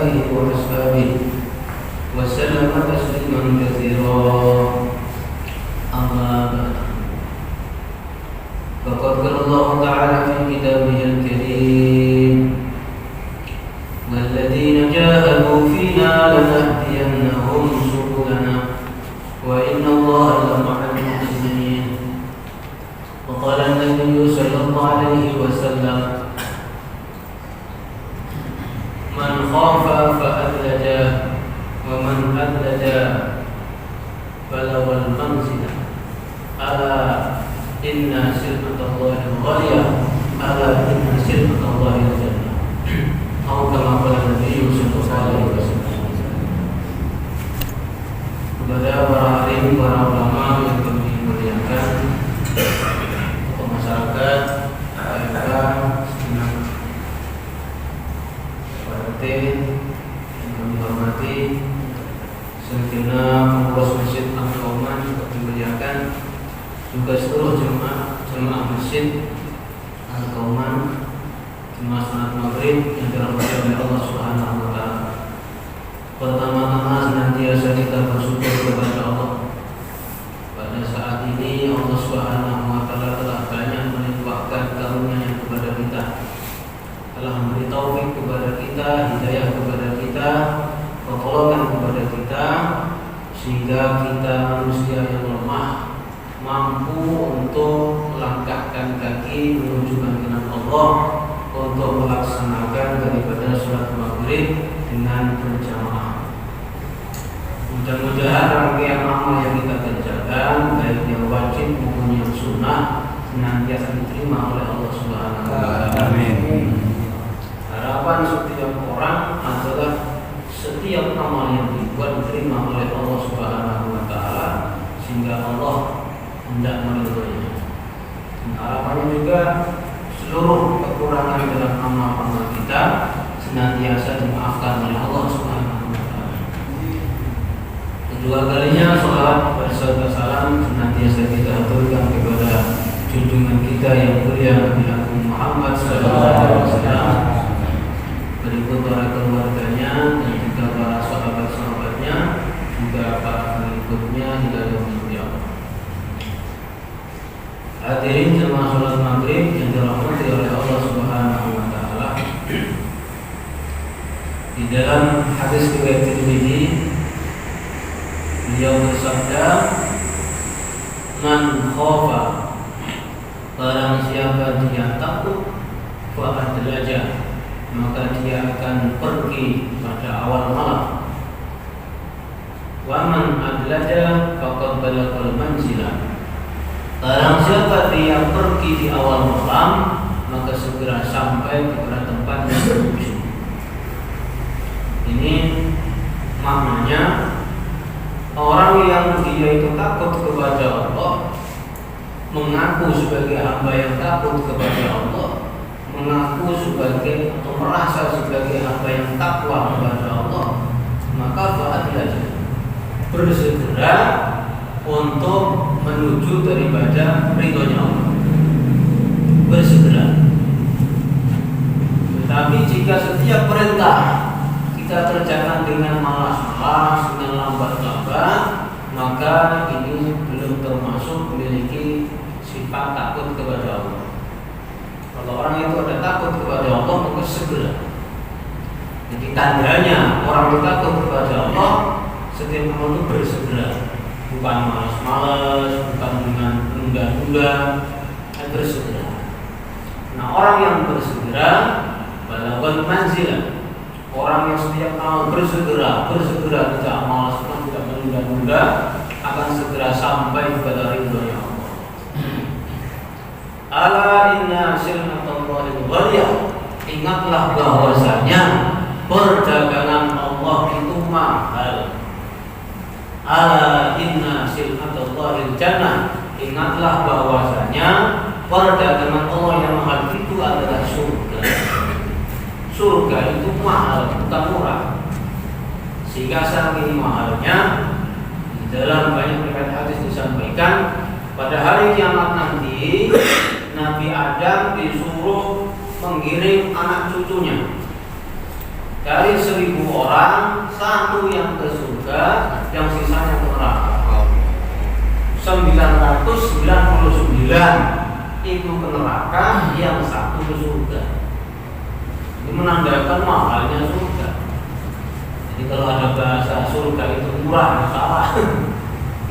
آله وأصحابه وسلم تسليما كثيرا. أما بعد، فقد قال الله تعالى في كتابه الكريم: والذين جاهدوا فينا لنهدينهم سبلنا وإن الله لمع المحسنين. وقال النبي صلى الله عليه وسلم: من خاف فأدلج ومن أدلج بلغ المنزل. ألا إن سلعة الله الغالية، ألا إن سلعة الله الجنة. أو كما قال النبي صلى الله عليه وسلم. Kepada para alim, para ulama yang kami muliakan, masyarakat, AMK, segenap RT yang kami hormati, segenap pengurus masjid Al-Qauman yang kami muliakan, juga seluruh jemaah masjid Al-Qauman, jemaah salat maghrib yang dirahmati oleh Allah Subhanahu wa taala. Pertama-tama senantiasa kita bersyukur kepada Allah. Pada saat ini Allah Subhanahu wa taala telah banyak melimpahkan karunia-Nya kepada kita. Telah memberi taufik kepada kita, hidayah kepada kita, pertolongan kepada kita, sehingga kita manusia yang lemah mampu untuk melangkahkan kaki menuju panggilan Allah, untuk melaksanakan daripada sholat maghrib dengan berjamaah. Mudah-mudahan rangkaian amal yang kita kerjakan, baik yang wajib maupun yang sunnah, senantiasa diterima oleh Allah Subhanahu wa taala. Amin. Harapan setiap orang adalah setiap amal yang dibuat diterima oleh Allah Subhanahu wa taala, sehingga Allah hendak meridhoinya. Harapannya juga seluruh kekurangan dalam amal-amal kita senantiasa dimaafkan oleh Allah Subhanahu wa taala. Kedua kalinya salat berserta salam senantiasa kita aturkan kepada junjungan kita yang mulia Nabi Agung Muhammad sallallahu alaihi wasallam, berikut para keluarganya dan juga para sahabat-sahabatnya, juga para pengikutnya hingga yaumil qiyamah. Hadirin jemaah salat maghrib yang dirahmati oleh Allah Subhanahu wa taala. Di dalam hadis riwayat Tirmidzi, beliau bersabda, "Man khafa, barang siapa dia takut, fa adlaja, maka dia akan pergi pada awal malam. Wa man adlaja faqad balaghal manzilah. Barang siapa dia pergi di awal malam, maka segera sampai kepada tempat yang tertuju." Ini maknanya, orang yang dia itu takut kepada Allah, mengaku sebagai hamba yang takut kepada Allah, mengaku sebagai atau merasa sebagai hamba yang takwa kepada Allah, maka fa'adlaja, bersegera untuk menuju daripada ridhonya Allah, bersegera. Tetapi jika setiap perintah kita kerjakan dengan malas-malas, dengan lambat-lambat, maka ini belum termasuk memiliki sifat takut kepada Allah. Kalau orang itu ada takut kepada Allah, maka segera. Jadi tandanya orang itu takut kepada Allah, setiap amal itu bersegera, bukan malas-malas, bukan dengan nunda-nunda, bersegera. Nah, orang yang bersegera balaghal manzilah, orang yang setiap amal bersegera tidak malas-malas, tidak menunda-nunda, akan segera sampai kepada ridhonya Allah. Ala inna sil'atallahi ghaliyah, ingatlah bahwasanya perdagangan Allah itu mahal. Ala inna sil'atallahi jannah, ingatlah bahwasanya perdagangan Allah yang mahal itu adalah surga. Surga itu mahal, bukan murah. Sehingga saking mahalnya, di dalam banyak riwayat hadis disampaikan, pada hari kiamat nanti Nabi Adam disuruh menggiring anak cucunya. Dari 1.000 orang, satu yang ke surga, yang sisanya ke neraka. 999 itu ke neraka, yang satu ke surga. Ini menandakan mahalnya surga. Jadi kalau ada bahasa surga itu murah, salah.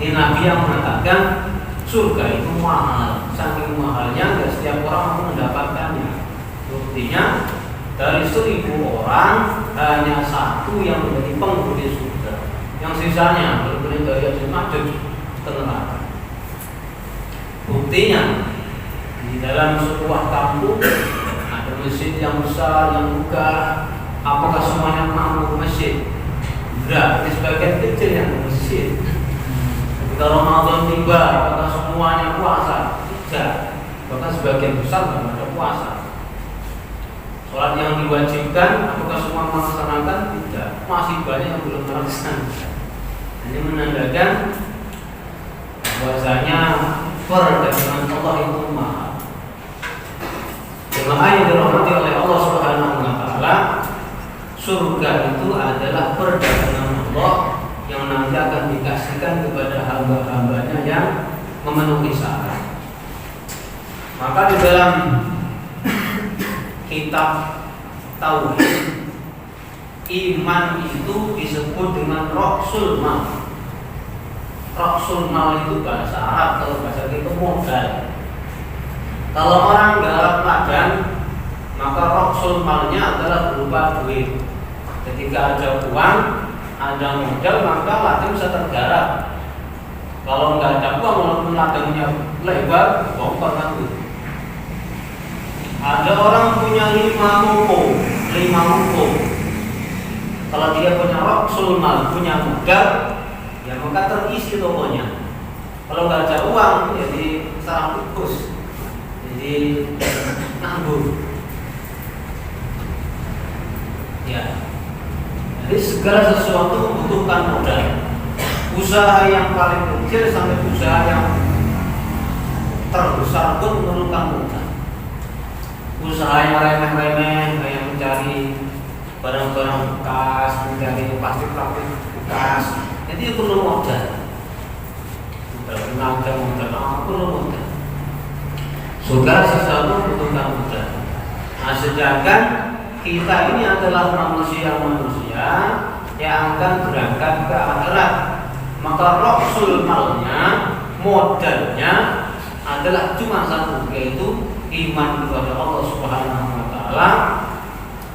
Ini Nabi yang mengatakan surga itu mahal. Saking mahalnya, tidak setiap orang mau mendapatkannya. Buktinya dari 1.000 orang hanya satu yang menjadi penghuni surga. Yang sisanya berbeda dari Majud ke neraka. Buktinya di dalam sebuah kampung ada masjid yang besar, yang megah. Apakah semuanya mampu masjid? Tidak, di sebagian kecil yang masjid. Ketika Ramadan tiba, apakah semuanya puasa? Tidak, bahkan sebagian besar tidak ada puasa. Sholat yang diwajibkan, apakah semua melaksanakan? Tidak, masih banyak yang belum melaksanakan. Ini menandakan bahwasanya perdagangan Allah itu mahal. Jemaah yang dirahmati oleh Allah Subhanahu wa taala, surga itu adalah perdagangan Allah yang nanti akan dikasihkan kepada hamba-hambanya yang memenuhi syarat. Maka di dalam kitab tauhid, iman itu disebut dengan roksul mal. Roksul mal itu bahasa Arab, kalau bahasa kita modal. Kalau orang garap ladang, maka roksul malnya adalah berupa duit. Ketika ada uang, ada modal, maka ladang bisa tergarap. Kalau nggak ada uang, walaupun ladangnya lebar, bongkar nanti. Ada orang punya 5 ruko. Kalau dia punya roksul mal, punya modal, ya maka terisi tokonya. Kalau nggak ada uang, jadi sarang tikus, jadi nganggur. Ya, jadi segala sesuatu membutuhkan modal. Usaha yang paling kecil sampai usaha yang terbesar pun memerlukan modal. Usaha yang remeh-remeh, kayak mencari barang-barang bekas, mencari plastik-plastik bekas, jadi perlu modal. Tenaga modal, perlu modal. Segala sesuatu membutuhkan modal. Nah, sedangkan kita ini adalah manusia yang akan berangkat ke akhirat. Maka roksul malnya, modalnya adalah cuma satu, yaitu iman kepada Allah Subhanahu wa taala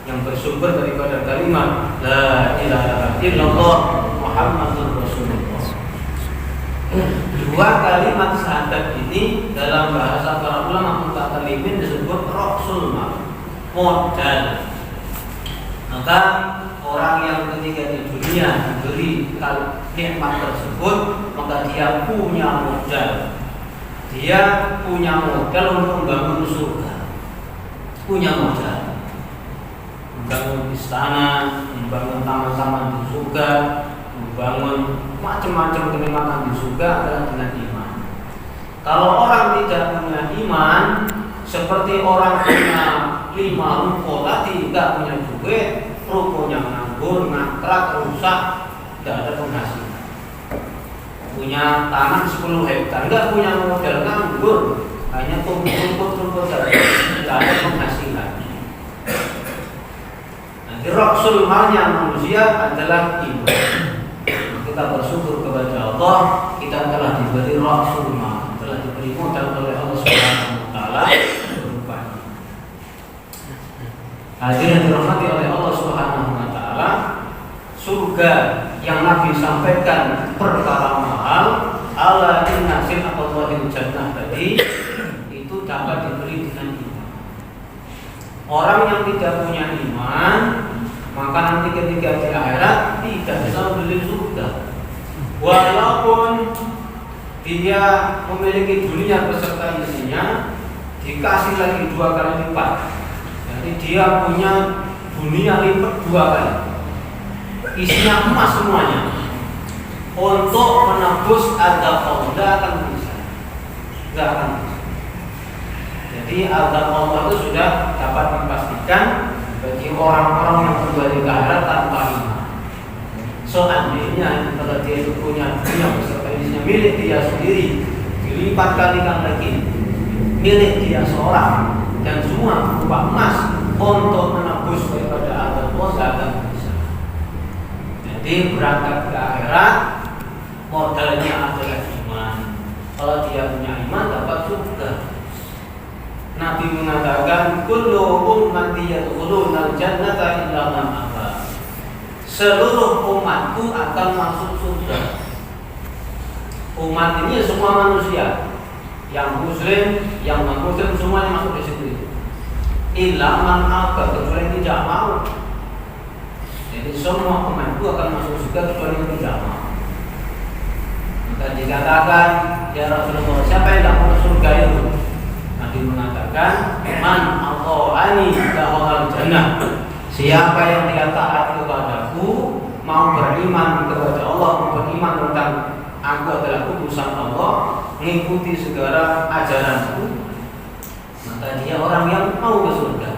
yang bersumber daripada kalimat la ilaha illallah Muhammadur Rasulullah. Dua kalimat syahadat ini dalam bahasa para ulama mutakallimin disebut roksul mal, modal. Maka orang yang ketika di dunia diberi nikmat tersebut, maka dia punya modal. Dia punya modal untuk membangun surga. Punya modal. Membangun istana, membangun taman-taman di surga, membangun macam-macam kenikmatan di surga adalah dengan iman. Kalau orang tidak punya iman, seperti orang punya 5 ruko tadi, tidak punya duit, rukonya nganggur, ngangkrak, rusak, tidak ada penghasilan. Punya tanah 10 hektar, tidak punya modal, nganggur, hanya rumput-rumput saja, tidak ada penghasilan. Nanti roksul malnya manusia adalah iman. Kita bersyukur kepada Allah, kita telah diberi roksul mal, telah diberi modal oleh Allah Subhanahu wa taala. Hadirin dirahmati oleh Allah Subhanahu wa taala, surga yang Nabi sampaikan perkara mahal, ala inna sinatallahi jannah tadi, itu dapat diberi dengan iman. Orang yang tidak punya iman, maka nanti ketika di akhirat tidak bisa membeli surga. Walaupun dia memiliki dunia beserta isinya, dikasih lagi 2 kali lipat. Jadi dia punya dunia lipat 2 kali. Isinya emas semuanya. Untuk menebus azab Allah tidak akan bisa. Tidak akan bisa. Jadi azab Allah itu sudah dapat dipastikan bagi orang-orang yang kembali ke akhirat tanpa iman. Seandainya kalau dia itu punya dunia beserta isinya milik dia sendiri, dilipat kalikan lagi milik dia seorang, dan semua berupa emas untuk menebus daripada azab dosa dan bisa. Jadi berangkat ke akhirat modalnya adalah iman. Kalau dia punya iman dapat surga. Nabi mengatakan kullu ummati yadkhuluna al-jannata illa man aba. Seluruh umatku akan masuk surga. Umat ini semua manusia, yang muslim, yang non-muslim semuanya masuk di situ. Illa man aba, kecuali yang tidak mau. Jadi semua umatku akan masuk surga kecuali yang tidak mau. Maka dikatakan, ya Rasulullah, siapa yang tidak mau surga itu? Nabi mengatakan, man ata'ani dakhala jannah. Siapa yang dia taat kepadaku, mau beriman kepada Allah, mau beriman tentang aku adalah utusan Allah, mengikuti segala ajaranku, maka dia orang yang mau ke surga.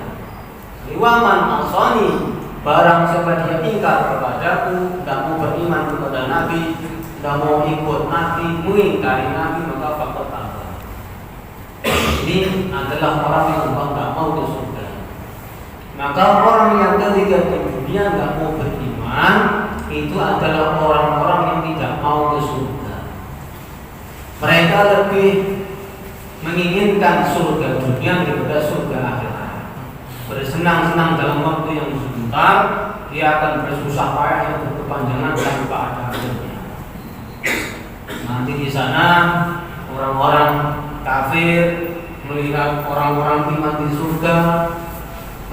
Waman asani, barang siapa dia ingkar kepadaku, tidak mau beriman kepada Nabi, tidak mau ikut Nabi, mengingkari Nabi, maka faktor tambah. Ini adalah orang yang tidak mau ke surga. Maka orang yang ketiga di dunia tidak mau beriman, itu adalah orang-orang yang tidak mau ke surga. Mereka lebih menginginkan surga dunia daripada surga akhirat. Bersenang-senang dalam waktu yang sebentar, dia akan bersusah payah yang berkepanjangan tanpa ada akhirnya. Nanti di sana orang-orang kafir melihat orang-orang iman di surga,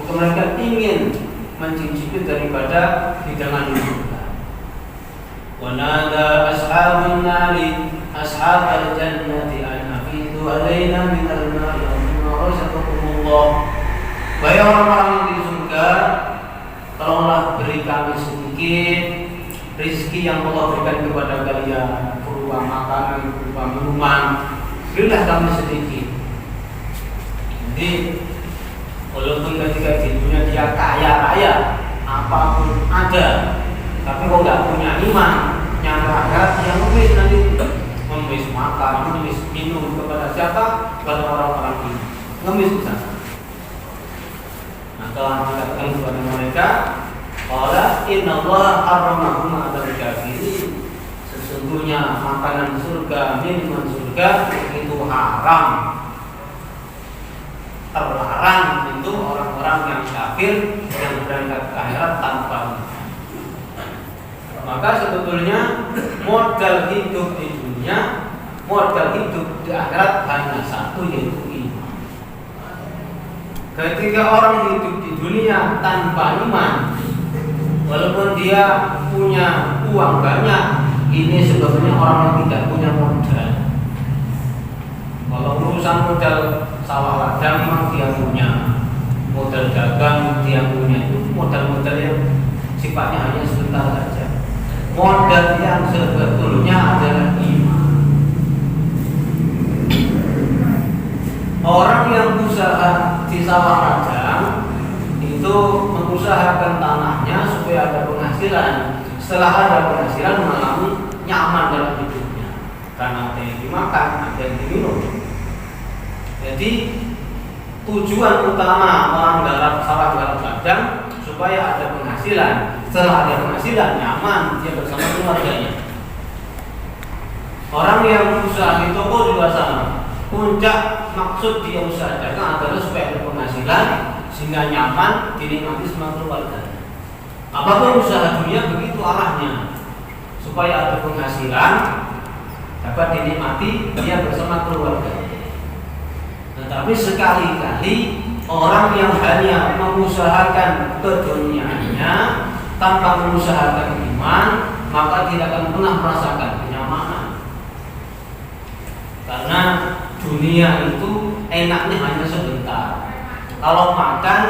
maka mereka ingin mencicipi daripada hidangan di surga. Wa nada ashabun nari ashabal jannati an afidu alaina min al-ma'i mimma razaqakumullah. Wahai orang-orang yang di surga, tolonglah beri kami sedikit rezeki yang Allah berikan kepada kalian, berupa makanan, berupa minuman. Berilah kami sedikit. Jadi walaupun ketika di dunia dia kaya-kaya, apapun ada, tapi kalau nggak punya iman, nyata akhirat dia ngemis nanti, ngemis makan, ngemis minum kepada siapa? Kepada orang-orang ini, ngemis di sana. Nah, kalau dikatakan kepada mereka, qala innallaha harramahum 'alal kafirin. Sesungguhnya makanan surga, minuman surga itu haram. Terlarang itu orang-orang yang kafir yang berangkat ke akhirat tanpa iman. Maka sebetulnya modal hidup di dunia, modal hidup di akhirat hanya satu, yaitu iman. Ketika orang hidup di dunia tanpa iman, walaupun dia punya uang banyak, ini sebetulnya orang yang tidak punya modal. Kalau urusan modal sawah ladang memang dia punya, modal dagang dia punya, itu modal-modal yang sifatnya hanya sebentar saja. Modal yang sebetulnya adalah iman. Orang yang usaha di sawah ladang itu mengusahakan tanahnya supaya ada penghasilan. Setelah ada penghasilan mengalami nyaman dalam hidupnya, karena ada yang dimakan, ada yang diminum. Jadi tujuan utama orang garap sawah garap ladang supaya ada penghasilan. Setelah ada penghasilan nyaman dia bersama keluarganya. Orang yang usaha di toko juga sama. Puncak maksud dia usaha dagang adalah supaya ada penghasilan sehingga nyaman dinikmati semua keluarga. Apapun usaha dunia begitu arahnya, supaya ada penghasilan dapat dinikmati dia bersama keluarga. Tetapi sekali-kali orang yang hanya mengusahakan keduniaannya tanpa mengusahakan iman, maka tidak akan pernah merasakan kenyamanan. Karena dunia itu enaknya hanya sebentar. Kalau makan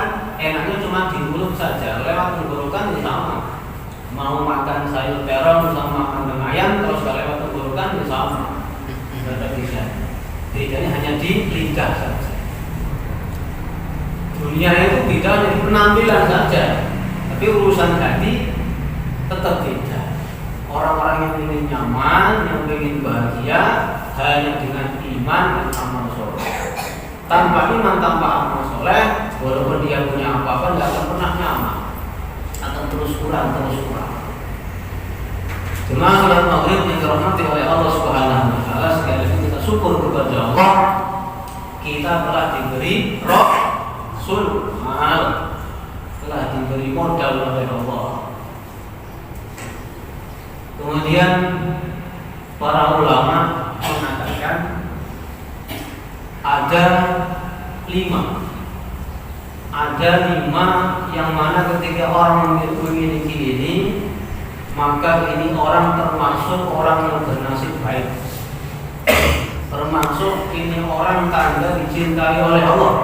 enaknya cuma di mulut saja, lewat tenggorokan ya sama. Mau makan sayur terong sama makan ayam terus kalau lewat tenggorokan ya sama. Tidak bisa. Bedanya hanya di lidah saja. Dunia itu tidak hanya penampilan saja, tapi urusan hati tetap beda. Orang-orang yang ingin nyaman, yang ingin bahagia hanya dengan iman dan amal soleh. Tanpa iman, tanpa amal soleh, walaupun dia punya apa-apa, tidak akan pernah nyaman, akan terus kurang. Jemaah salat maghrib yang dirahmati oleh Allah Subhanahu wa taala, sekali lagi kita syukur kepada Allah, kita telah diberi Rasul, telah diberi modal oleh Allah. Kemudian para ulama mengatakan ada lima yang mana ketika orang memiliki ini, maka ini orang termasuk orang yang bernasib baik, termasuk ini orang tanda dicintai oleh Allah,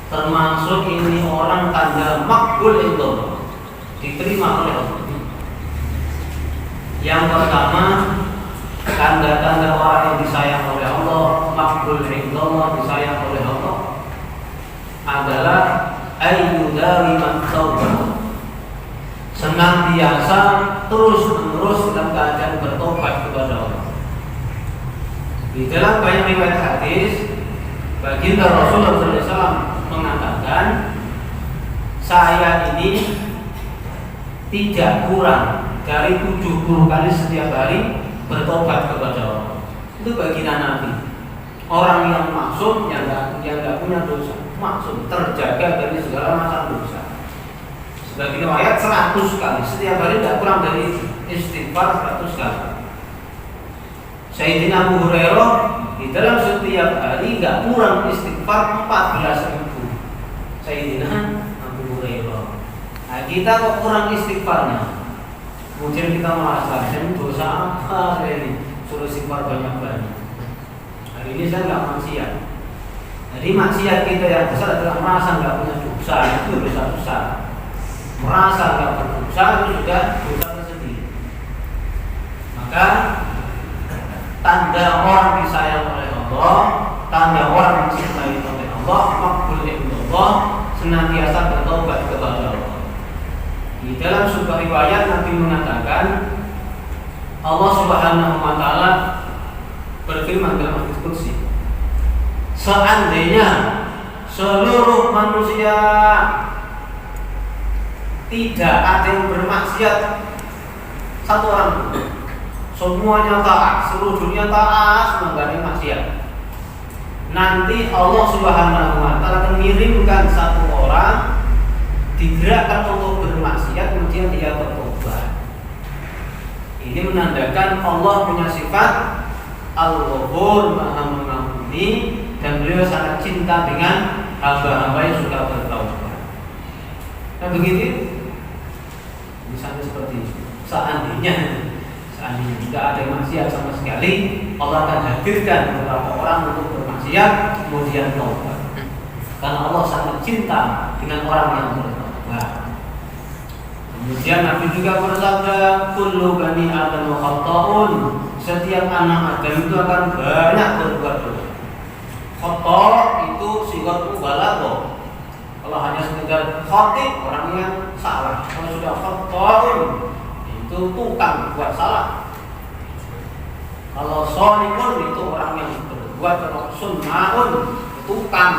termasuk ini orang tanda makbul itu diterima oleh Allah. Yang pertama, tanda-tanda orang yang disayang oleh Allah, makbul indallah, disayang oleh Allah, adalah ayyudawi at-taubah, senantiasa terus-menerus dalam keadaan bertobat kepada Allah. Di dalam banyak riwayat hadis, baginda Rasulullah SAW mengatakan, saya ini tidak kurang dari 70 kali setiap hari bertobat kepada Allah. Itu baginda Nabi. Orang yang maksum, yang tidak punya dosa, maksum, terjaga dari segala macam dosa. Sebagai riwayat 100 kali setiap hari, tidak kurang dari istighfar 100 kali. Sayyidina Abu Hurairah di dalam setiap hari tidak kurang istighfar 14.000. Sayyidina Abu Hurairah. Nah, kita kok kurang istighfarnya? Kemudian kita merasa dosa apa ini, suruh istighfar banyak-banyak. Hari ini saya nggak maksiat. Jadi maksiat kita yang besar adalah merasa nggak punya dosa, itu dosa besar. Merasa nggak berdosa itu sudah dosa tersendiri. Maka tanda orang disayang oleh Allah, tanda orang dicintai oleh Allah, makbul indallah, senantiasa bertobat kepada Allah. Di dalam sebuah riwayat Nabi mengatakan, Allah Subhanahu wa taala berfirman dalam hadis qudsi, seandainya seluruh manusia tidak ada yang bermaksiat satu orang pun, semuanya taat, seluruh dunia taat, menggandeng maksiat, nanti Allah Subhanahu wa taala akan mengirimkan satu orang digerakkan untuk bermaksiat, kemudian dia bertobat. Ini menandakan Allah punya sifat Al-Ghafur, Maha Mengampuni, dan beliau sangat cinta dengan hamba-hamba yang sudah bertaubat. Nah begitu, misalnya seperti seandainya tidak ada maksiat sama sekali, Allah akan hadirkan beberapa orang untuk bermaksiat kemudian taubat. Karena Allah sangat cinta dengan orang yang bertaubat. Kemudian Nabi juga bersabda, kullu bani Adam khata'un, setiap anak Adam itu akan banyak berbuat dosa. Khata' itu sigat mubalaghah. Kalau hanya sekedar khati', orang yang salah. Kalau sudah khata'un, itu tukang buat salah. Kalau sholimun, itu orang yang berbuat. Kalau sunnahun, tukang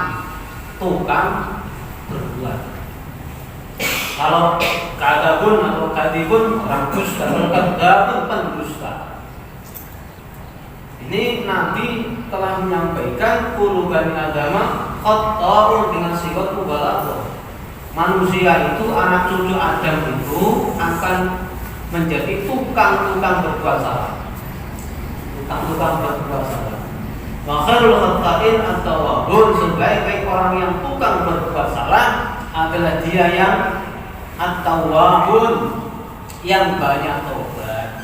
berbuat. Kalau kadabun atau kadibun, orang dusta. Kalau kadabun, pendusta. Ini Nabi telah menyampaikan kullu bani Adam khata'un dengan sigat mubalaghah. Manusia itu, anak cucu Adam itu akan menjadi tukang berbuat salah. Tukang berbuat salah. Wa khairul khata'in at-tawwabun, sebaik-baik orang yang tukang berbuat salah adalah dia yang at-tawwabun, yang banyak taubat.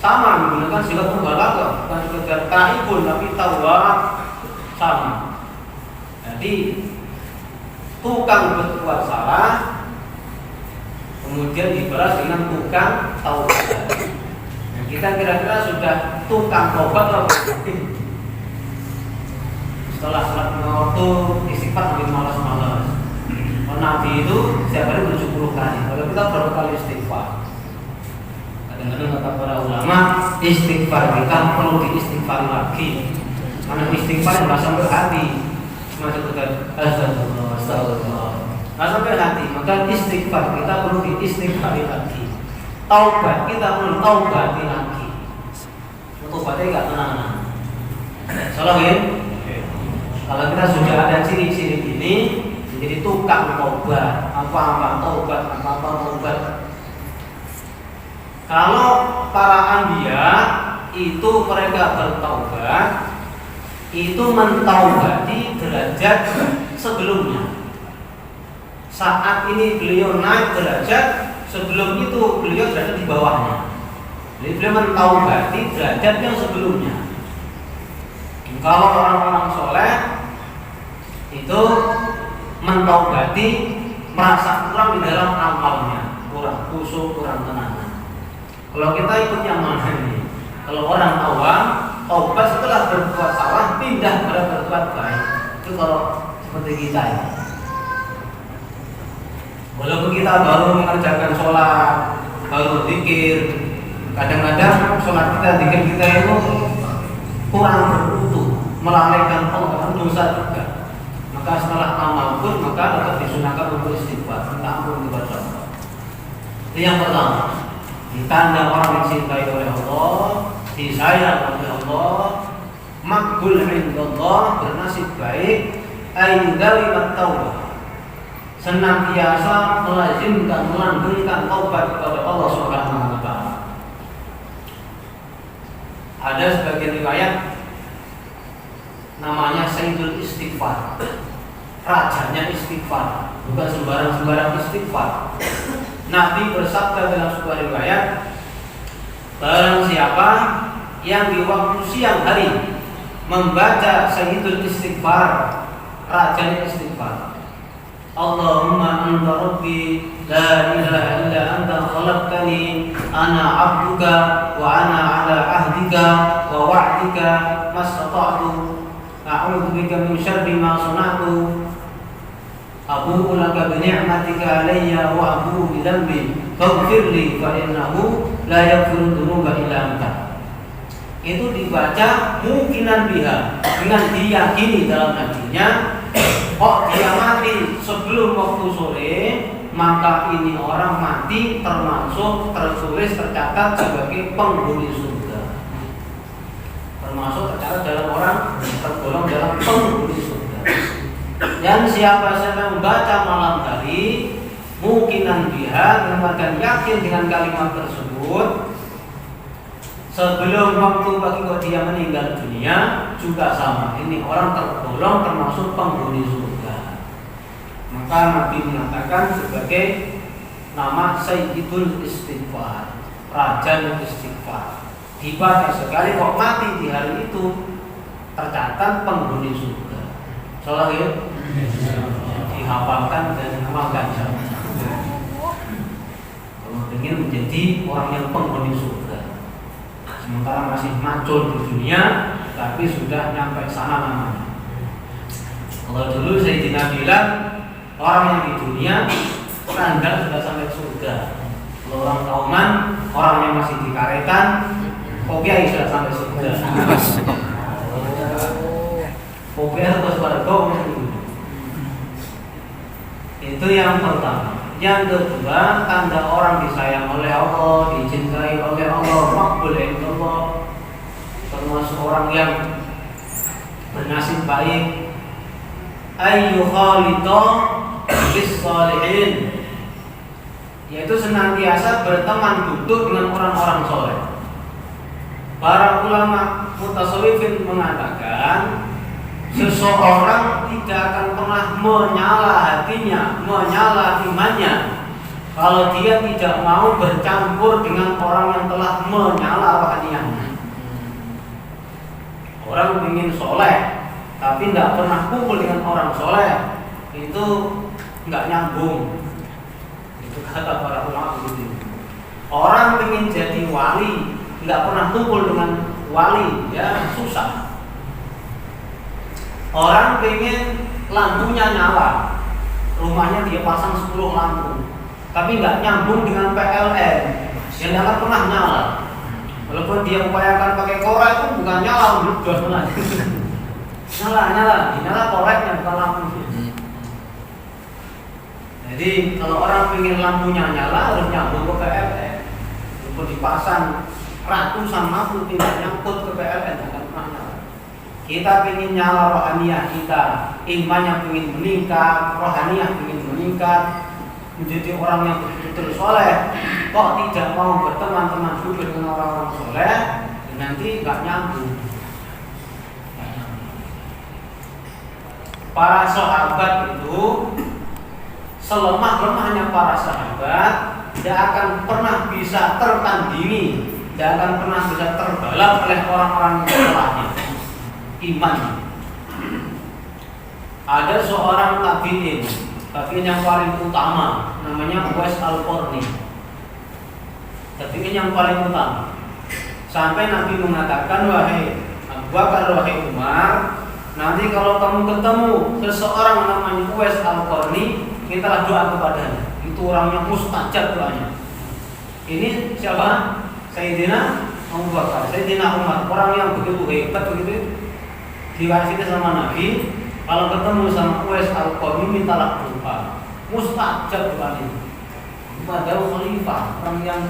Sama menggunakan sigat mubalaghah, bukan sekedar taibun tapi tawwab, sama. Jadi tukang berbuat salah kemudian dibalas dengan tukang taubat. Nah, kita kira-kira sudah tukang taubat atau setelah sholat waktu istighfar sampai malas-malas. Nabi itu setiap hari 70 kali. Kalau kita berapa kali istighfar? Kadang-kadang kata para ulama, istighfar kita perlu diistighfar lagi. Karena istighfar nggak sampai hati, cuma sekedar astagfirullah, astagfirullah, nggak sampai hati. Maka istighfar kita perlu diistighfari lagi. Taubat kita perlu taubati lagi. Taubatnya nggak tenang. Salah ya? Kalau kita sudah ada ciri-ciri ini, jadi tukang taubat, apa-apa taubat, apa-apa taubat. Kalau para anbiya itu mereka bertaubat, itu mentaubati derajat sebelumnya. Saat ini beliau naik derajat, sebelum itu beliau berada di bawahnya. Jadi beliau mentaubati derajat yang sebelumnya. Kalau orang-orang soleh itu mentaubati merasa kurang di dalam amalnya, kurang khusyuk, kurang tenang. Kalau kita ikut yang mana ini? Kalau orang awam, taubat setelah berbuat salah pindah pada berbuat baik. Itu kalau seperti kita ini. Walaupun kita baru mengerjakan sholat, baru zikir, kadang-kadang sholat kita, zikir kita itu kurang berutuh, melalaikan Allah, dosa juga. Maka setelah amal pun maka tetap disunahkan untuk istighfar, minta ampun kepada Allah. Itu yang pertama. Tanda orang dicintai oleh Allah, disayang oleh Allah, makbul indallah, bernasib baik, ayyudalimat taubah, senantiasa melazimkan, melanggengkan taubat kepada Allah Subhanahu wa ta'ala. Ada sebagian riwayat namanya Sayyidul Istighfar, rajanya istighfar, bukan sembarang-sembarang istighfar. Nabi bersabda dalam sebuah riwayat, barang siapa yang di waktu siang hari membaca Sayyidul Istighfar, rajanya istighfar, Allahumma anta rabbi la ilaha illa anta khalaqtani ana abduka wa ana ala ahdika wa wa'dika mastata'tu a'udzu bika min syarri ma sana'tu abu'u laka bi ni'matika alayya wa abu'u bi dhanbi faghfir li fa innahu la yaghfiru dzunuba illa anta. Itu dibaca mungkinan biha, dengan diyakini dalam hatinya, oh dia mati sebelum waktu sore, maka ini orang mati termasuk tertulis tercatat sebagai penghuni surga, termasuk tercatat dalam orang tergolong dalam penghuni surga. Dan siapa yang membaca malam hari mungkinan biha, dan yakin dengan kalimat tersebut, sebelum waktu bagi dia meninggal dunia juga sama, ini orang tergolong termasuk penghuni surga. Maka Nabi mengatakan sebagai nama Sayyidul Istighfar, Raja Istighfar. Dibaca sekali kok mati di hari itu tercatat penghuni surga. Salah ya? Dihafalkan dan mengamalkan. Kalau ingin menjadi orang yang penghuni surga, sementara masih macul di dunia, tapi sudah nyampe sana namanya. Kalau dulu Sayyidina bilang orang yang di dunia standar sudah sampai surga. Kalau orang kauman, orang yang masih di karetan, kopiah sudah sampai surga. Kopiah terus pada kauman. Itu yang pertama. Yang kedua, tanda orang disayang oleh Allah, dicintai oleh Allah, makbul indallah, termasuk orang yang bernasib baik, ayyukhalita bis shalihin, yaitu senantiasa berteman duduk dengan orang-orang soleh. Para ulama mutasawwifin mengatakan seseorang tidak akan pernah menyala hatinya, menyala imannya, kalau dia tidak mau bercampur dengan orang yang telah menyala rohaniahnya. Orang ingin soleh, tapi tidak pernah kumpul dengan orang soleh, itu nggak nyambung. Itu kata para ulama begitu. Orang ingin jadi wali, nggak pernah kumpul dengan wali, ya susah. Orang pengen lampunya nyala, rumahnya dia pasang 10 lampu, tapi nggak nyambung dengan PLN, yang nggak pernah nyala. Walaupun dia upayakan pakai korek itu bukan nyala, nyala koreknya bukan lampunya. Jadi kalau orang pengen lampunya nyala harus nyambung ke PLN. Walaupun dipasang ratusan lampu tidak nyangkut ke PLN akan pernah nyala. Kita pengen nyala rohaniah kita, imannya pengen meningkat, rohaniah pengen meningkat, menjadi orang yang betul-betul soleh, kok tidak mau berteman-teman hidup dengan orang-orang soleh, nanti nggak nyambung. Para sahabat itu selemah-lemahnya para sahabat tidak akan pernah bisa tertandingi, tidak akan pernah bisa terbalap oleh orang-orang yang setelahnya. Iman. Ada seorang tabi'in yang paling utama, namanya Uwais Al-Qarni. Tabi'in yang paling utama. Sampai Nabi mengatakan, wahai Abu Bakar, wahai Umar, nanti kalau kamu ketemu seseorang namanya Uwais Al-Qarni, mintalah doa kepadanya. Itu orangnya mustajab doanya. Ini siapa? Sayyidina Abu Bakar, Sayyidina Umar, orang yang begitu hebat begitu. Dikasih sama Nabi, kalau ketemu sama Uwais Al-Qarni mintalah doa. Mustajab doanya. Padahal khalifah, orang yang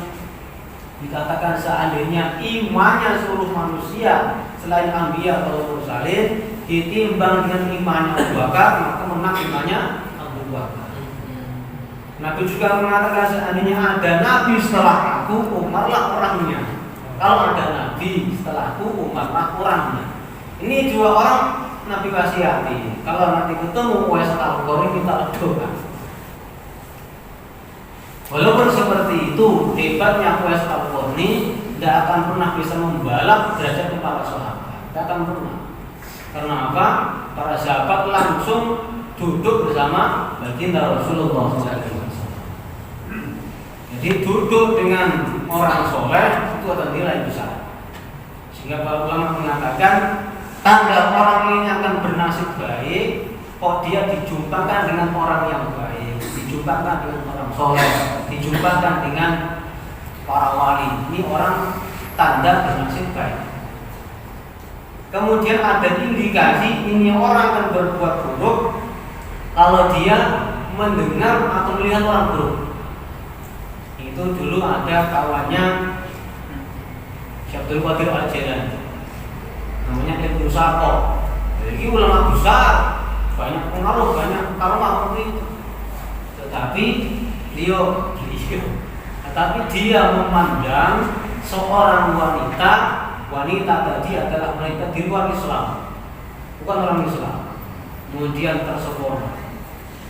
dikatakan seandainya imannya seluruh manusia selain anbiya atau mursalin ditimbang dengan imannya Abu Bakar, maka menang imannya Abu Bakar. Nabi juga mengatakan seandainya ada nabi setelah aku, Umarlah orangnya. Kalau ada nabi setelah aku, Umarlah orangnya. Ini dua orang Nabi kasihati. Kalau nanti ketemu Uwais Al-Qarni minta doa. Walaupun seperti itu, hebatnya Uwais Al-Qarni tidak akan pernah bisa membalap derajat para sahabat. Tidak akan pernah. Karena apa? Para sahabat langsung duduk bersama baginda Rasulullah SAW. Jadi duduk dengan orang soleh itu ada nilai besar. Sehingga para ulama mengatakan tanda orang ini akan bernasib baik kok dia dijumpakan dengan orang yang baik, dijumpakan dengan orang soleh, dijumpakan dengan para wali. Ini orang tanda bernasib baik. Kemudian ada indikasi ini orang akan berbuat buruk kalau dia mendengar atau melihat orang buruk. Itu dulu ada kawannya Syekh Abdul Qadir Al-Jailani, namanya Ibnu Saqo. Jadi ulama besar, banyak pengaruh, banyak karomah seperti itu. Tetapi dia memandang seorang wanita tadi adalah wanita di luar Islam, bukan orang Islam. Kemudian tersepona,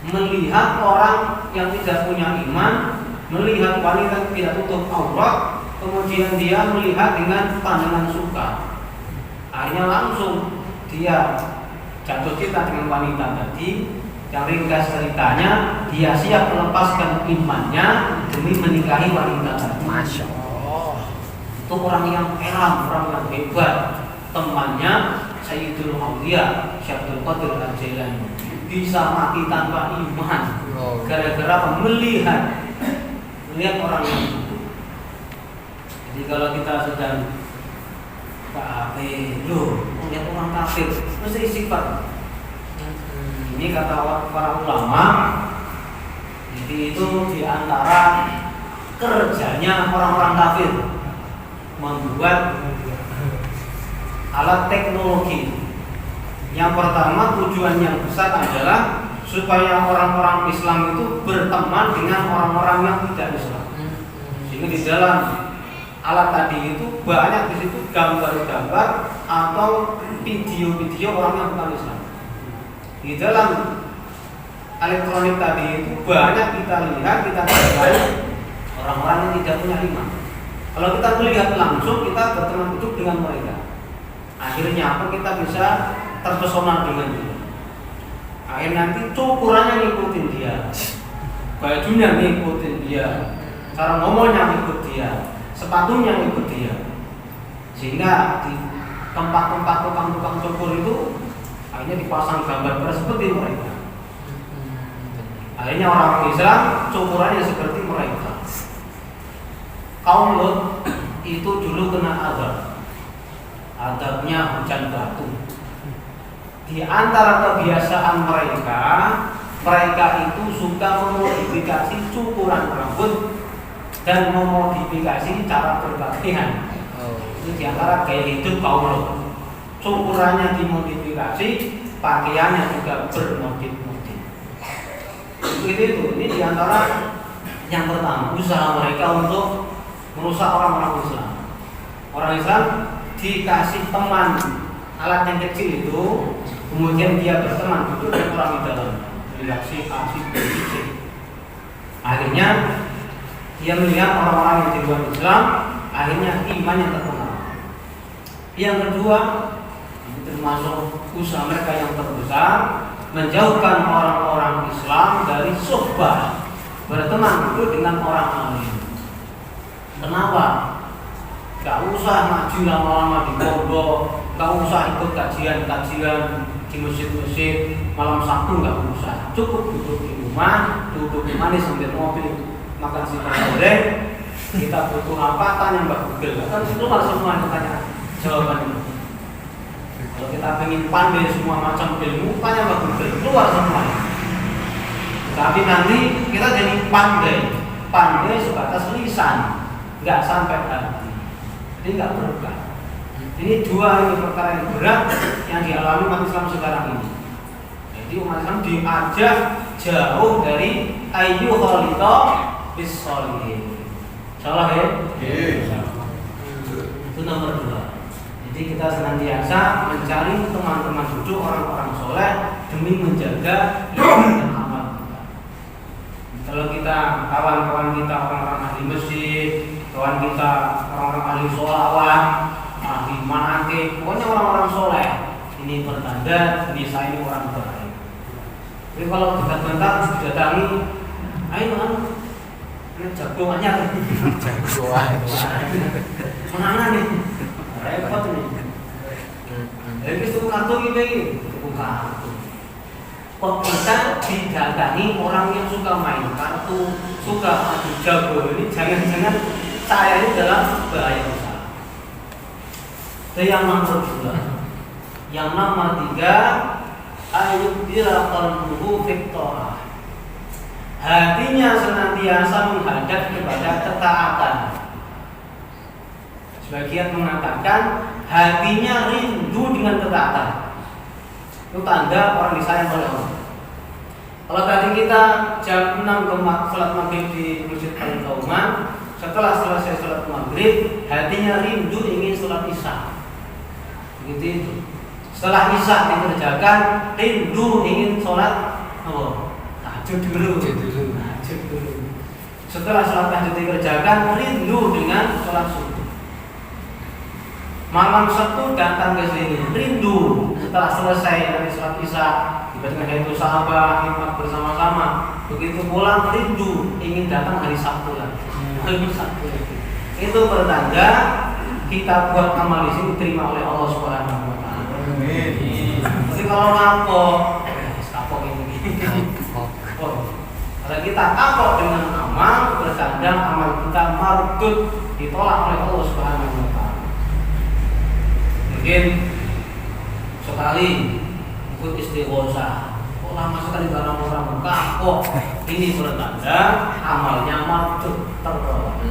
melihat orang yang tidak punya iman, melihat wanita yang tidak tutup aurat, kemudian dia melihat dengan pandangan suka. Akhirnya langsung dia jatuh cinta dengan wanita tadi. Yang ringkas ceritanya, dia siap melepaskan imannya demi menikahi wanita tadi. Masya Allah. Itu orang yang eram, orang yang hebat. Temannya Sayyidul Auliya Syekh Abdul Qadir Al-Jailani bisa mati tanpa iman gara-gara melihat orang yang itu. Jadi kalau kita sedang melihat orang kafir, mesti istighfar. Ini kata para ulama, jadi itu diantara kerjanya orang-orang kafir membuat alat teknologi. Yang pertama tujuan yang besar adalah supaya orang-orang Islam itu berteman dengan orang-orang yang tidak Islam. Sehingga di dalam alat tadi itu banyak di situ gambar-gambar atau video-video orang yang bukan Islam. Di dalam elektronik tadi itu banyak kita lihat, kita lihat orang-orang yang tidak punya iman. Kalau kita melihat langsung, kita berteman hidup dengan mereka. Akhirnya apa? Kita bisa terpesona dengan dia. Akhirnya nanti cukurannya ngikutin dia, bajunya ngikutin dia, cara ngomongnya ngikut dia, sepatunya ngikut dia. Sehingga di tempat-tempat tukang-tukang cukur itu akhirnya dipasang gambar seperti mereka. Akhirnya orang Islam cukurannya seperti mereka. Kaum Lut itu dulu kena azab. Azabnya hujan batu. Di antara kebiasaan mereka, mereka itu suka memodifikasi cukuran rambut dan memodifikasi cara berpakaian. Itu di antara gaya hidup kaum Lut. Cukurannya dimodifikasi, pakaiannya juga bermodif-modif. Itu. Ini di antara yang pertama, usaha mereka untuk merusak orang-orang Islam. Orang Islam dikasih teman alat yang kecil itu, kemudian dia berteman duduk dengan orang di dalam, reaksi asik. Akhirnya dia melihat orang-orang yang di luar Islam, akhirnya iman yang terkenal. Yang kedua, termasuk usaha mereka yang terbesar, menjauhkan orang-orang Islam dari suhbah, berteman duduk dengan orang alim. Kenapa? Gak usah maju lama-lama di pondok, gak usah ikut kajian-kajian di masjid-masjid, malam Sabtu gak usah. Cukup duduk di rumah, duduk di manis sambil mobil, makan siang goreng. Kita butuh apa? Tanya Mbak Google. Kan keluar semua tanya jawabannya. Kalau kita ingin pandai semua macam ilmu, tanya Mbak Google, keluar semua. Tapi nanti kita jadi pandai sebatas lisan, nggak sampai hati. Jadi nggak berkah. Ini dua perkara yang berat yang dialami umat Islam sekarang ini. Jadi umat Islam diajak jauh dari ayu khalita bis sholihin. Salah ya? Itu nomor 2. Jadi kita senantiasa mencari teman-teman duduk orang-orang soleh demi menjaga iman dan amal kita. Kalau kita kawan-kawan kita orang-orang ahli masjid, kawan kita orang-orang ahli sholawat, ahli manakib, pokoknya orang-orang soleh, ini pertanda ini saya ini orang baik. Jadi kalau bentar-bentar didatangi, ayo ini jagoannya, menangan nih. Repot nih. Jadi itu kartu ini, kartu. Kok kita didatangi orang yang suka main kartu, suka adu jago ini, jangan-jangan saya ini dalam bahaya besar. Itu yang nomor 2. Yang nomor 3, ayyubdila qalbuhu fiqtah. Hatinya senantiasa menghadap kepada ketaatan. Sebagian mengatakan hatinya rindu dengan ketaatan. Itu tanda orang disayang oleh Allah. Kalau tadi kita jam 6 sholat maghrib di Masjid Al-Qauman, setelah selesai sholat maghrib, hatinya rindu ingin sholat isya. Begitu itu. Setelah isya dikerjakan, rindu ingin sholat tahajud dulu. Setelah sholat tahajud dikerjakan, rindu dengan sholat subuh. Malam Sabtu datang ke sini, rindu setelah selesai dari sholat isya, dibacakan itu sahabat, hikmat bersama-sama. Begitu pulang rindu ingin datang hari Sabtu lagi. Hari Sabtu lagi. Itu pertanda kita buat amal di sini diterima oleh Allah Subhanahu wa taala. Amin. Jadi kalau kapok ini. Kalau kita kapok dengan amal, bertanda amal kita mardud, ditolak oleh Allah Subhanahu wa taala. Mungkin sekali ikut istighosah, lama sekali dalam orang kapok, ini bertanda amalnya mardud, tertolak.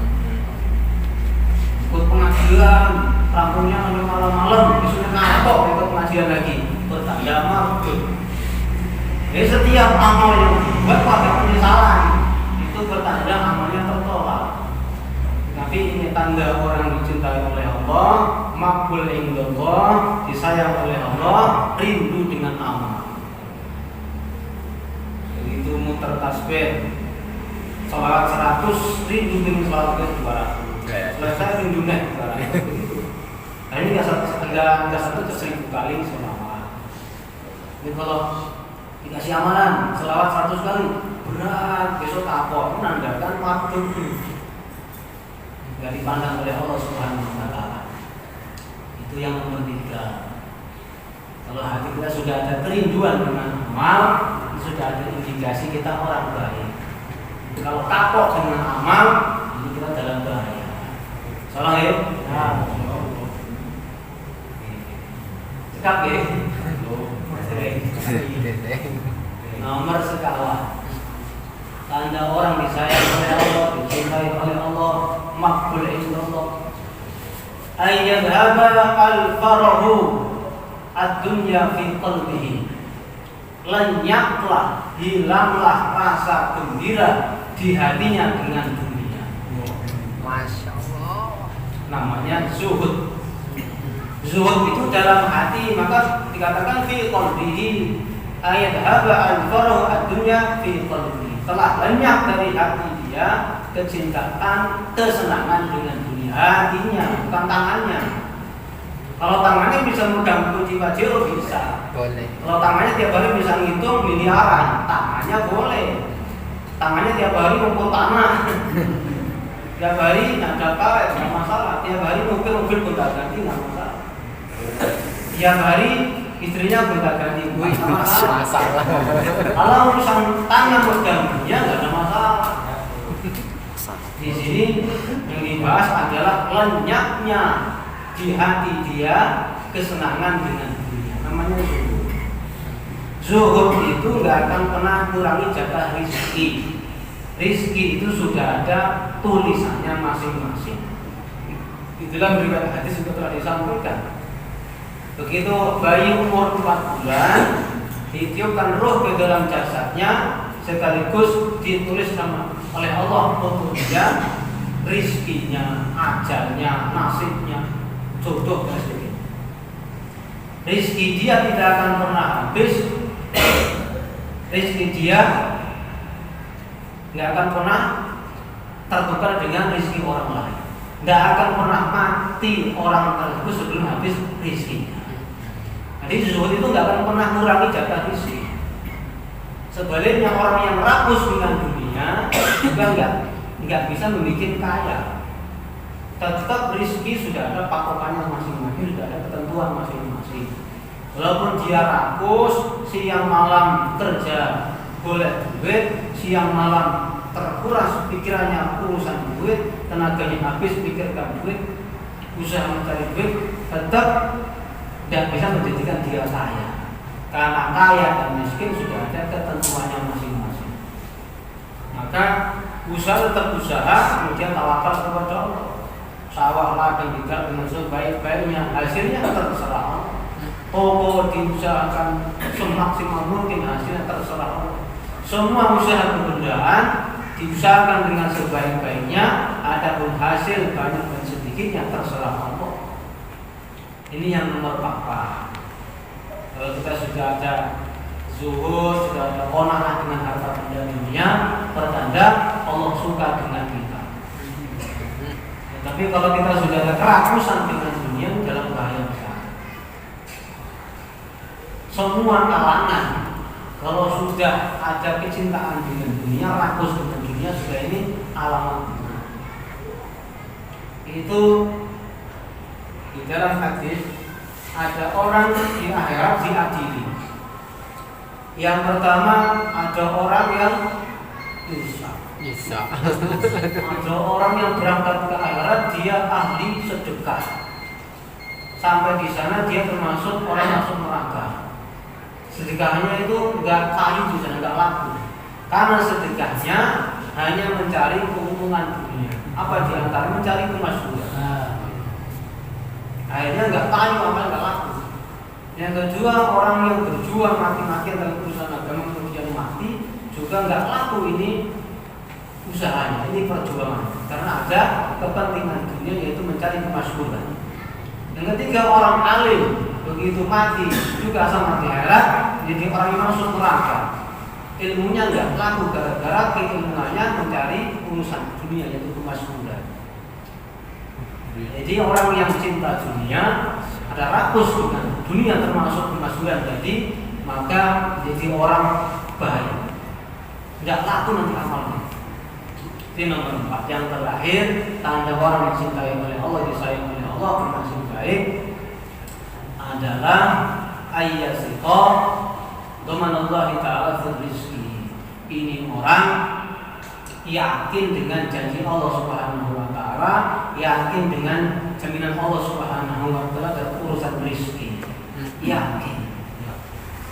Ikut pengajian, rampungnya sampai malam-malam, besoknya kapok ikut pengajian lagi, bertanda mardud. Jadi setiap amal yang dibuat pada penyesalan itu bertanda amalnya tertolak. Tapi ini tanda orang dicintai oleh Allah, makbul indallah, disayang oleh Allah, rindu dengan amal. Jadi itu muter tasbih, sholawat 100, rindu dengan sholawat 200. Selesai rindu nih 200. Nah ini enggak 1 ke 1000 kali sholawat. Ini kalau dikasih amalan selawat 100 kali berat, besok kapok, menandakan mardud, nggak dipandang oleh Allah Subhanahu wa taala. Itu yang nomor 3. Kalau hati kita sudah ada kerinduan dengan amal, sudah ada indikasi kita orang baik. Kalau kapok dengan amal, ini kita dalam bahaya. Salah ya? Cekap ya? Nomor sekawan. Tanda orang disayang oleh Allah, dicintai oleh Allah, makbul indallah. Ayyadhaba al-farahu ad-dunya fi qalbihi. Lenyaplah, hilanglah rasa gembira di hatinya dengan dunia. Masya Allah. Namanya zuhud. Zuhud itu dalam hati, maka dikatakan fi qalbihi. Ayyadhaba al-farahu ad-dunya fi qalbihi. Telah lenyap dari hati dia kecintaan, kesenangan dengan dunia. Hatinya, bukan tangannya. Kalau tangannya bisa megang kunci Pajero bisa. Boleh. Kalau tangannya tiap hari bisa ngitung miliaran, tangannya boleh. Tangannya tiap hari ngumpul tanah. Tiap hari ada karet, nggak masalah. Tiap hari mobil gonta-ganti nggak masalah. Tiap hari istrinya gonta-ganti, nggak masalah. Kalau urusan tangan megang dunia nggak ada masalah. Di sini yang dibahas adalah lenyapnya di hati dia kesenangan dengan dunia. Namanya zuhud. Zuhud itu nggak akan pernah kurangi jatah rizki. Rizki itu sudah ada tulisannya masing-masing. Itulah riwayat hadis juga telah disampaikan. Begitu bayi umur 4 bulan ditiupkan roh ke dalam jasadnya, sekaligus ditulis oleh Allah untuk dia rizkinya, ajalnya, nasibnya, jodoh dan sebagainya. Rizki dia tidak akan pernah habis. Rizki dia nggak akan pernah tertukar dengan rizki orang lain. Nggak akan pernah mati orang tersebut sebelum habis rizkinya. Jadi zuhud itu nggak akan pernah mengurangi jatah rizki. Sebaliknya orang yang rakus dengan dunia juga nggak bisa membuat kaya. Tetap rizki sudah ada patokannya masing-masing, sudah ada ketentuan masing-masing. Walaupun dia rakus, siang malam kerja boleh duit, siang malam terkuras pikirannya urusan duit, tenaganya habis pikirkan duit, usaha mencari duit, tetap tidak bisa menjadikan dia kaya. Karena kaya dan miskin sudah ada ketentuannya masing-masing. Maka usaha tetap usaha, kemudian tawakal kepada Allah. Sawah ladang digarap dengan sebaik-baiknya, hasilnya terserah Allah. Toko diusahakan semaksimal mungkin, hasilnya terserah Allah. Semua usaha kebendaan diusahakan dengan sebaik-baiknya, adapun hasil banyak dan sedikitnya terserah Allah. Ini yang nomor 4. Kalau kita sudah ada zuhud, sudah ada qanaah dengan harta benda dunia, pertanda Allah suka dengan kita. Tapi kalau kita sudah ada kerakusan dengan dunia, dalam bahaya besar. Semua kalangan kalau sudah ada kecintaan dengan dunia, rakus dengan dunia, sudah ini alamat benar. Itu di dalam hadis ada orang di akhirat diadili. Yang pertama ada orang yang bisa. Ada orang yang berangkat ke akhirat, dia ahli sedekah. Sampai di sana dia termasuk orang masuk neraka. Sedekahnya itu enggak kayu di sana, enggak laku. Karena sedekahnya hanya mencari keuntungan dunia. Apa di antara mencari kemasyhuran. Akhirnya enggak kayu, apa enggak laku. Yang kedua, orang yang berjuang mati-matian dalam urusan agama kemudian mati juga enggak laku ini usahanya, ini perjuangan. Karena ada kepentingan dunia, yaitu mencari kemasyhuran. Yang ketiga, orang alim begitu mati juga sama di akhirat, jadi orang yang masuk neraka. Ilmunya enggak laku gara-gara keilmuannya mencari urusan dunia, yaitu kemasyhuran. Jadi orang yang cinta dunia, ada rakus dengan dunia termasuk kemasyhuran, jadi maka jadi orang baik. Enggak laku nanti amalnya. Ini nomor 4. Yang terakhir, tanda orang yang dicintai oleh Allah, disayang oleh Allah, bernasib baik adalah ayyasiqa Domanallahi ta'ala fil rizki. Ini orang yakin dengan janji Allah Subhanahu wa taala, yakin dengan jaminan Allah Subhanahu wa taala dalam urusan rezeki. Yakin.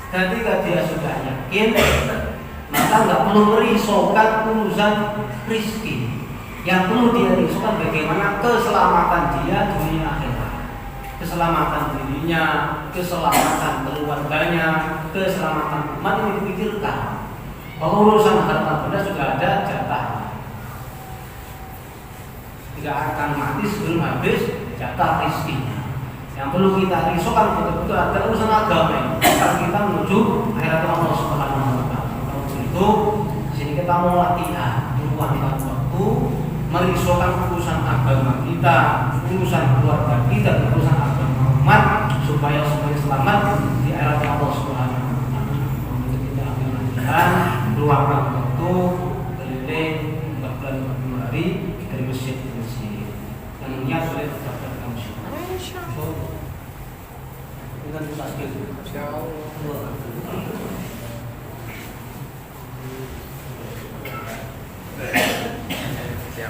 Ketika dia sudah yakin, maka nggak perlu merisaukan urusan rezeki. Yang perlu dia risaukan bagaimana keselamatan dia dunia akhirat. Keselamatan dirinya, keselamatan keluarganya, keselamatan umat ini dipikirkan. Bahwa urusan harta benda sudah ada jatah. Tidak akan mati sebelum habis jatah rezekinya. Yang perlu kita risaukan betul-betul adalah urusan agama ini. Kita menuju akhirat Allah Subhanahu wa taala. Untuk itu, di sini kita mau latihan, meluangkan waktu, merisaukan urusan agama kita, urusan keluarga kita, urusan agama umat, supaya selamat di akhirat Allah Subhanahu wa taala. Untuk kita ambil latihan, luangkan waktu keliling 14 hari dari masjid ke masjid. Dan niat boleh dapat kamu. Dengan tasbih.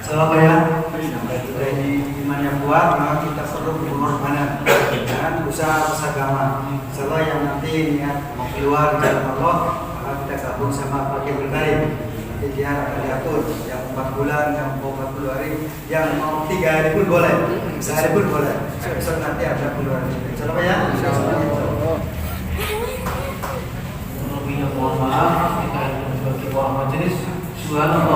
Surabaya dari iman yang kuat, maka kita perlu pengorbanan dan usaha agama. Salah yang nanti niat mau keluar di jalan Allah, maka kita gabung sama pakai berkarim. Nanti dia akan diatur yang 4 bulan, yang 40 hari, yang mau 3 hari pun boleh, sehari pun boleh. Besok nanti ada keluar. Surabaya. Lebihnya mohon maaf, kita sebagai orang majelis, subhanallah.